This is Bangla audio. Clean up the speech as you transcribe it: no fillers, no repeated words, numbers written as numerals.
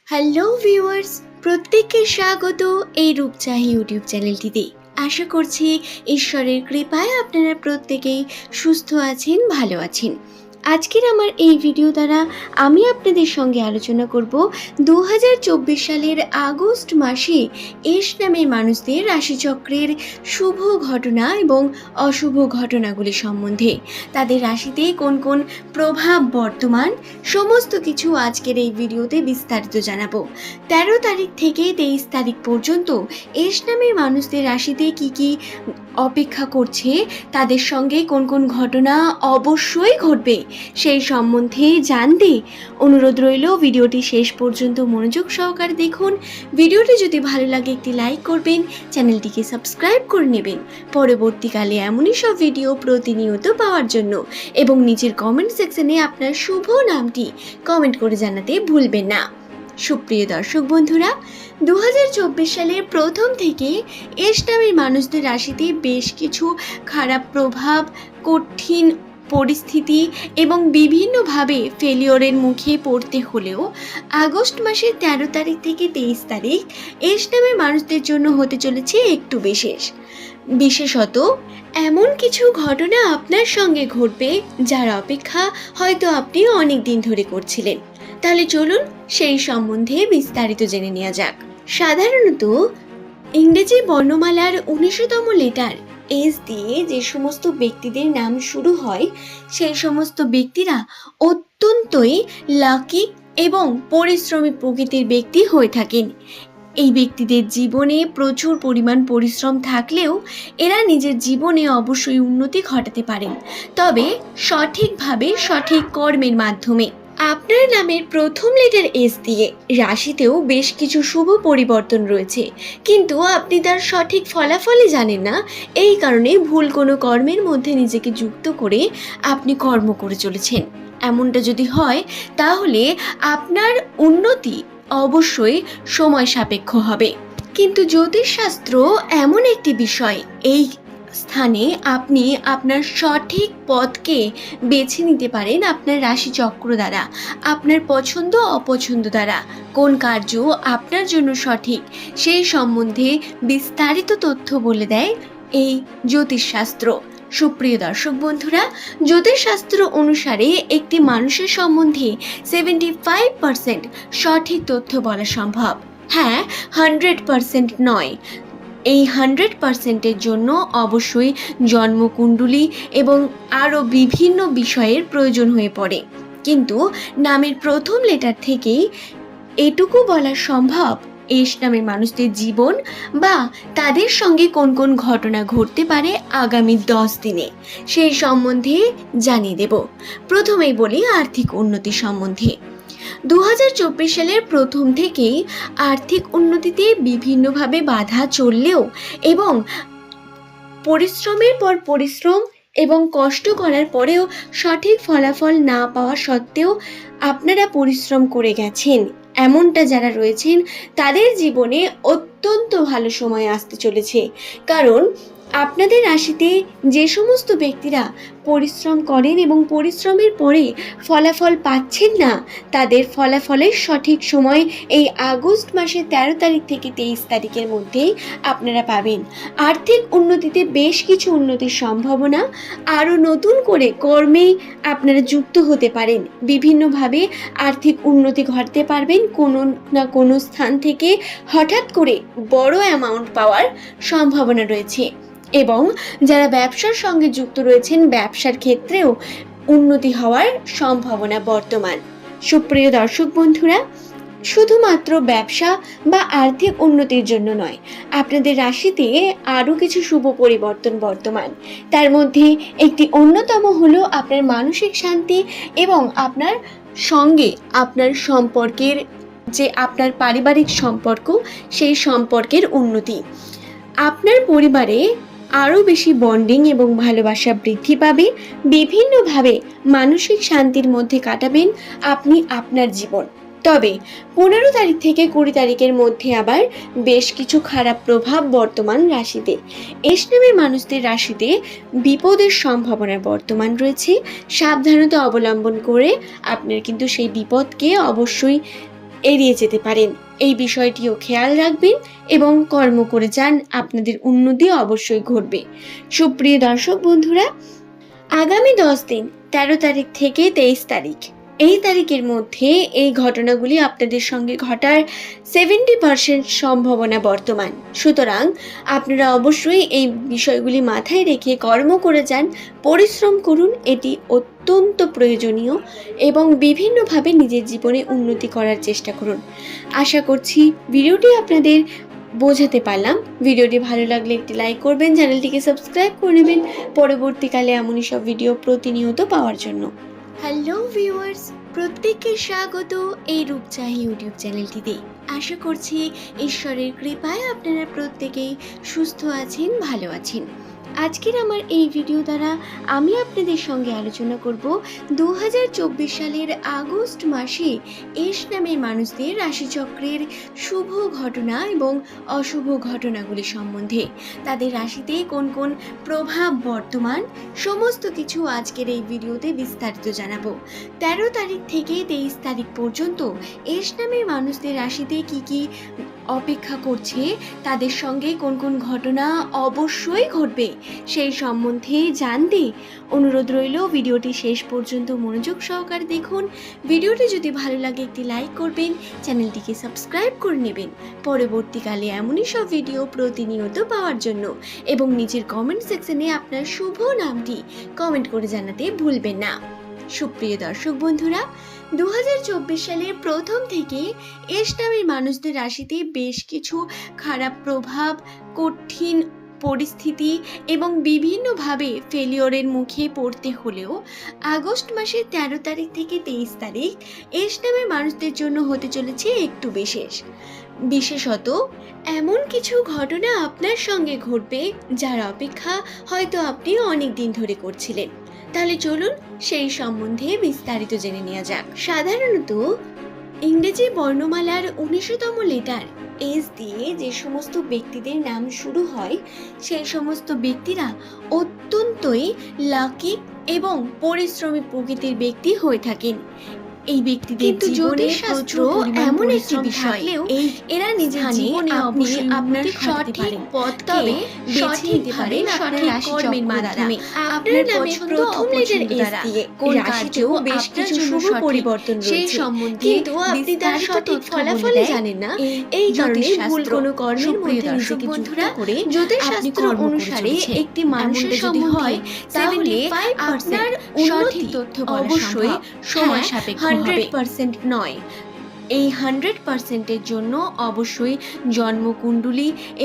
হ্যালো ভিউয়ার্স, প্রত্যেককে স্বাগত এই রূপচাহি ইউটিউব চ্যানেলটিতে। আশা করছি ঈশ্বরের কৃপায় আপনারা প্রত্যেকেই সুস্থ আছেন, ভালো আছেন। আজকের আমার এই ভিডিও দ্বারা আমি আপনাদের সঙ্গে আলোচনা করব 2024 সালের আগস্ট মাসে এস নামের মানুষদের রাশিচক্রের শুভ ঘটনা এবং অশুভ ঘটনাগুলি সম্বন্ধে। তাদের রাশিতে কোন কোন প্রভাব বর্তমান, সমস্ত কিছু আজকের এই ভিডিওতে বিস্তারিত জানাবো। 13 তারিখ থেকে 23 তারিখ পর্যন্ত এস নামের মানুষদের রাশিতে কি কি অপেক্ষা করছে, তাদের সঙ্গে কোন কোন ঘটনা অবশ্যই ঘটবে সেই সম্বন্ধে জানতে অনুরোধ রইল ভিডিওটি শেষ পর্যন্ত মনোযোগ সহকারে দেখুন। ভিডিওটি যদি ভালো লাগে একটি লাইক করবেন, চ্যানেলটিকে সাবস্ক্রাইব করে নেবেন পরবর্তীকালে এমনই সব ভিডিও প্রতিনিয়ত পাওয়ার জন্য, এবং নিচের কমেন্ট সেকশনে আপনার শুভ নামটি কমেন্ট করে জানাতে ভুলবেন না। সুপ্রিয় দর্শক বন্ধুরা, 2024 সালের প্রথম থেকে এস নামের মানুষদের রাশিতে বেশ কিছু খারাপ প্রভাব, কঠিন পরিস্থিতি এবং বিভিন্নভাবে ফেলিওরের মুখে পড়তে হলেও আগস্ট মাসের 13 তারিখ থেকে 23 তারিখ এস নামের মানুষদের জন্য হতে চলেছে একটু বিশেষত এমন কিছু ঘটনা আপনার সঙ্গে ঘটবে যার অপেক্ষা হয়তো আপনি অনেক দিন ধরে করছিলেন। তাহলে চলুন সেই সম্বন্ধে বিস্তারিত জেনে নেওয়া যাক। সাধারণত ইংরেজি বর্ণমালার 19তম লেটার এস দিয়ে যে সমস্ত ব্যক্তিদের নাম শুরু হয় সেই সমস্ত ব্যক্তিরা অত্যন্তই লাকি এবং পরিশ্রমী প্রকৃতির ব্যক্তি হয়ে থাকেন। এই ব্যক্তিদের জীবনে প্রচুর পরিমাণ পরিশ্রম থাকলেও এরা নিজের জীবনে অবশ্যই উন্নতি ঘটাতে পারেন, তবে সঠিকভাবে সঠিক কর্মের মাধ্যমে। আপনার নামের প্রথম লেটার এস দিয়ে রাশিতেও বেশ কিছু শুভ পরিবর্তন রয়েছে, কিন্তু আপনি তার সঠিক ফলাফলই জানেন না। এই কারণে ভুল কোনো কর্মের মধ্যে নিজেকে যুক্ত করে আপনি কর্ম করে চলেছেন। এমনটা যদি হয় তাহলে আপনার উন্নতি অবশ্যই সময় সাপেক্ষ হবে। কিন্তু জ্যোতিষশাস্ত্র এমন একটি বিষয়, এই স্থানে আপনি আপনার সঠিক পথকে বেছে নিতে পারেন আপনার রাশিচক্র দ্বারা, আপনার পছন্দ অপছন্দ দ্বারা। কোন কার্য আপনার জন্য সঠিক সেই সম্বন্ধে বিস্তারিত তথ্য বলে দেয় এই জ্যোতিষশাস্ত্র। সুপ্রিয় দর্শক বন্ধুরা, জ্যোতিষশাস্ত্র অনুসারে একটি মানুষের সম্বন্ধে 75% সঠিক তথ্য বলা সম্ভব। হ্যাঁ, 100% নয়। এই 100%-এর জন্য অবশ্যই জন্মকুণ্ডলী এবং আরও বিভিন্ন বিষয়ের প্রয়োজন হয়ে পড়ে, কিন্তু নামের প্রথম লেটার থেকেই এটুকু বলা সম্ভব এস নামের মানুষদের জীবন বা তাদের সঙ্গে কোন কোন ঘটনা ঘটতে পারে আগামী 10 দিনে সেই সম্বন্ধে জানিয়ে দেব। প্রথমেই বলি আর্থিক উন্নতি সম্বন্ধে। 2024 সালের প্রথম থেকেই আর্থিক উন্নতিতে বিভিন্নভাবে বাধা চললেও এবং পরিশ্রমের পর পরিশ্রম এবং কষ্ট করার পরেও সঠিক ফলাফল না পাওয়া সত্ত্বেও আপনারা পরিশ্রম করে গেছেন, এমনটা যারা রয়েছেন তাদের জীবনে অত্যন্ত ভালো সময় আসতে চলেছে। কারণ আপনাদের রাশিতে যে সমস্ত ব্যক্তিরা পরিশ্রম করেন এবং পরিশ্রমের পরে ফলাফল পাচ্ছেন না, তাদের ফলাফলের সঠিক সময় এই আগস্ট মাসের 13 তারিখ থেকে 23 তারিখের মধ্যেই আপনারা পাবেন। আর্থিক উন্নতিতে বেশ কিছু উন্নতির সম্ভাবনা, আরও নতুন করে কর্মে আপনারা যুক্ত হতে পারেন, বিভিন্নভাবে আর্থিক উন্নতি ঘটাতে পারবেন। কোনো না কোনো স্থান থেকে হঠাৎ করে বড় অ্যামাউন্ট পাওয়ার সম্ভাবনা রয়েছে, এবং যারা ব্যবসার সঙ্গে যুক্ত রয়েছেন ব্যবসার ক্ষেত্রেও উন্নতি হওয়ার সম্ভাবনা বর্তমান। সুপ্রিয় দর্শক বন্ধুরা, শুধুমাত্র ব্যবসা বা আর্থিক উন্নতির জন্য নয়, আপনাদের রাশিতে আরও কিছু শুভ পরিবর্তন বর্তমান। তার মধ্যে একটি অন্যতম হলো আপনার মানসিক শান্তি এবং আপনার সঙ্গে আপনার সম্পর্কের যে আপনার পারিবারিক সম্পর্ক সেই সম্পর্কের উন্নতি। আপনার পরিবারে আরও বেশি বন্ডিং এবং ভালোবাসা বৃদ্ধি পাবে। বিভিন্নভাবে মানসিক শান্তির মধ্যে কাটাবেন আপনি আপনার জীবন। তবে 15 তারিখ থেকে 20 তারিখের মধ্যে আবার বেশ কিছু খারাপ প্রভাব বর্তমান রাশিতে। এস নামের মানুষদের রাশিতে বিপদের সম্ভাবনা বর্তমান রয়েছে। সাবধানতা অবলম্বন করে আপনার কিন্তু সেই বিপদকে অবশ্যই এড়িয়ে যেতে পারেন। এই বিষয়টিও খেয়াল রাখবেন এবং কর্ম করে যান, আপনাদের উন্নতি অবশ্যই ঘটবে। সুপ্রিয় দর্শক বন্ধুরা, আগামী 10 দিন 13 তারিখ থেকে 23 তারিখ এই তারিখের মধ্যে এই ঘটনাগুলি আপনাদের সঙ্গে ঘটার 70% সম্ভাবনা বর্তমান। সুতরাং আপনারা অবশ্যই এই বিষয়গুলি মাথায় রেখে কর্ম করে যান, পরিশ্রম করুন, এটি অত্যন্ত প্রয়োজনীয় এবং বিভিন্নভাবে নিজের জীবনে উন্নতি করার চেষ্টা করুন। আশা করছি ভিডিওটি আপনাদের বোঝাতে পারলাম। ভিডিওটি ভালো লাগলে একটি লাইক করবেন, চ্যানেলটিকে সাবস্ক্রাইব করে নেবেন পরবর্তীকালে এমনই সব ভিডিও প্রতিনিয়ত পাওয়ার জন্য। হ্যালো ভিউয়ার্স, প্রত্যেককে স্বাগত এই রূপচাহি ইউটিউব চ্যানেলটিতে। আশা করছি ঈশ্বরের কৃপায় আপনারা প্রত্যেকেই সুস্থ আছেন, ভালো আছেন। আজকের আমার এই ভিডিও দ্বারা আমি আপনাদের সঙ্গে আলোচনা করব 2024 সালের আগস্ট মাসে এস নামের মানুষদের রাশিচক্রের শুভ ঘটনা এবং অশুভ ঘটনাগুলি সম্বন্ধে। তাদের রাশিতে কোন কোন প্রভাব বর্তমান, সমস্ত কিছু আজকের এই ভিডিওতে বিস্তারিত জানাবো। 13 তারিখ থেকে 23 তারিখ পর্যন্ত এস নামের মানুষদের রাশিতে কি কি অপেক্ষা করছে, তাদের সঙ্গে কোন কোন ঘটনা অবশ্যই ঘটবে সেই সম্বন্ধে জানতে অনুরোধ রইল। ভিডিওটি শেষ পর্যন্ত মনোযোগ সহকারে দেখুন। ভিডিওটি যদি ভালো লাগে একটি লাইক করবেন, চ্যানেলটিকে সাবস্ক্রাইব করে নেবেন পরবর্তীকালে এমনই সব ভিডিও প্রতিনিয়ত পাওয়ার জন্য, এবং নিচের কমেন্ট সেকশনে আপনার শুভ নামটি কমেন্ট করে জানাতে ভুলবেন না। সুপ্রিয় দর্শক বন্ধুরা, 2024 সালের প্রথম থেকে এস নামের মানুষদের রাশিতে বেশ কিছু খারাপ প্রভাব, কঠিন পরিস্থিতি এবং বিভিন্নভাবে ফেলিওরের মুখে পড়তে হলেও আগস্ট মাসের 13 তারিখ থেকে 23 তারিখ এস নামের মানুষদের জন্য হতে চলেছে একটু বিশেষত এমন কিছু ঘটনা আপনার সঙ্গে ঘটবে যার অপেক্ষা হয়তো আপনি অনেক দিন ধরে করছিলেন। তাহলে চলুন সেই সম্বন্ধে বিস্তারিত জেনে নেওয়া যাক। সাধারণত ইংরেজি বর্ণমালার 19তম লেটার এস দিয়ে যে সমস্ত ব্যক্তিদের নাম শুরু হয়, সেই সমস্ত ব্যক্তিরা অত্যন্তই লাকি এবং পরিশ্রমী প্রকৃতির ব্যক্তি হয়ে থাকেন। এই ব্যক্তিদের জীবনে শাস্ত্র এমন একটি বিষয়, এরা নিজের জীবনে অবশ্যই আপনার সঠিক পথকে বেছে নিতে পারেন আপনার রাশি কর্মের মাধ্যমে। আপনার নামে প্রথম লেটার এস দিয়ে কোন কাজেও বেশ কিছু শুভ পরিবর্তন রয়েছে, সেই সম্বন্ধে কিন্তু আপনি তার সঠিক ফলাফল জানেন না। এই ধরনের ভুল কোনো কর্মের মধ্যে নিজেকে যুক্ত করে জ্যোতিষশাস্ত্র অনুসারে একটি মানুষের যদি হয়, তাহলে আপনার সঠিক তথ্য অবশ্যই সময় সাপেক্ষ 100% নয়। এই 100%-এর জন্য অবশ্যই জন্মকুণ্ডলী এবং